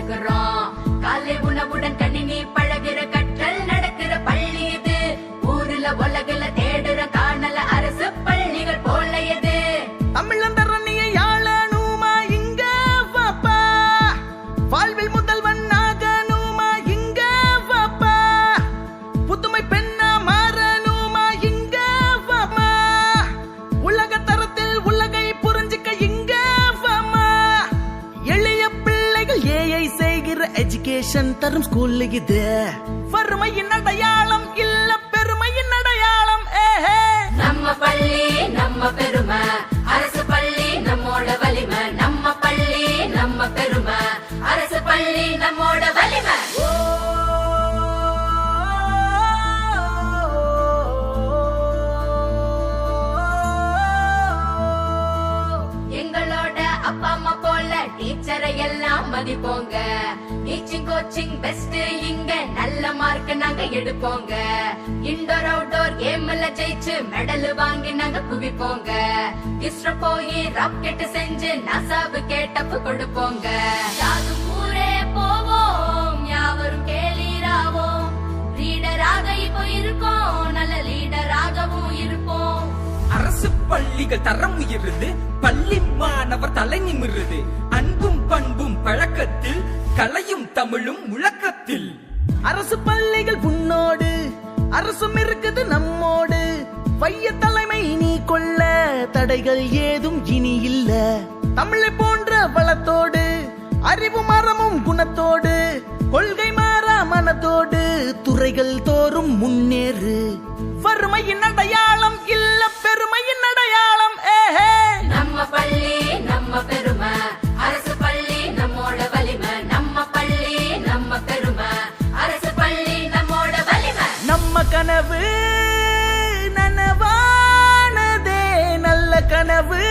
கத்துக்கிறோம். காலை உணவுடன் கணினி பழகிற கற்றல் நடக்கிற பள்ளி இது. ஊருல உலகுல தேடுற காணல அரசு பள்ளிகள் போல இது. தமிழந்தரணிய யாழனுமா இங்க வாப்பா, வாழ்வில் முதல்வன் ஆகணுமா இங்க வாப்பா, புதுமை பெண்ணா மாறணுமா இங்க வாமா, உலக தரத்தில் உலகை புரிஞ்சுக்க இங்க வாமா. எளிய பிள்ளைகள் ஏஐ செய்கிற எஜுகேஷன் தரும் ஸ்கூல் இது. வறுமையின் அடையாளம் இல்ல பெருமையின் அடையாளம். நம்ம பள்ளி நம்ம பெருமை, அரசு பள்ளி நம்மோட வலிமை. நம்ம பள்ளி நம்ம பெருமை, அரசு பள்ளி நம்மோட வலிமை. எங்களோட அப்பா அம்மா போல டீச்சரை எல்லாம் மதிப்போங்க. டீச்சிங் கோச்சிங் பெஸ்ட் இங்க, நல்ல மார்க் நாங்க எடுப்போங்க. இன்டோர் அவுட்டோர் கேம்ல ஜெயிச்சு மெடல் வாங்கி நாங்க குவிப்போங்க. இஸ்ரோ போய் ராக்கெட் செஞ்சு நாசாவு கேட்டப்பு கொடுப்போங்க. யாரும் ஊரே போவோம், யாவரும் கேளீராவோம். ரீடராக இப்போ இருக்கோம், நல்ல லீடராகவும் இருப்போம். அரசு பள்ளிகள் தரம் உயருது, பள்ளி மாணவர் தலை நிமிருது. அன்பும் பண்பும் பழக்கத்தில், கலையும் தமிழும் முழக்கத்தில். அரசு பள்ளிகள் உன்னோடு, அரசும் இருக்குது நம்மோடு. வைய தலைமை நீ கொள்ள, தடைகள் ஏதும் இனி இல்ல. தமிழை போன்ற வளத்தோடு, அறிவு மரமும் குணத்தோடு, கொள்கை மாறா மனத்தோடு, துறைகள் தோறும் முன்னேறு. வறுமையின் அடையாளம் இல்ல பெருமையின் அடையாளம். நம்ம பள்ளி நம்ம பெருமை, அரசு பள்ளி நம்மோட வலிமை. நம்ம பள்ளி நம்ம பெருமை, அரசு பள்ளி நம்மோட வலிமை. நம்ம கனவு நனவானதே, நல்ல கனவு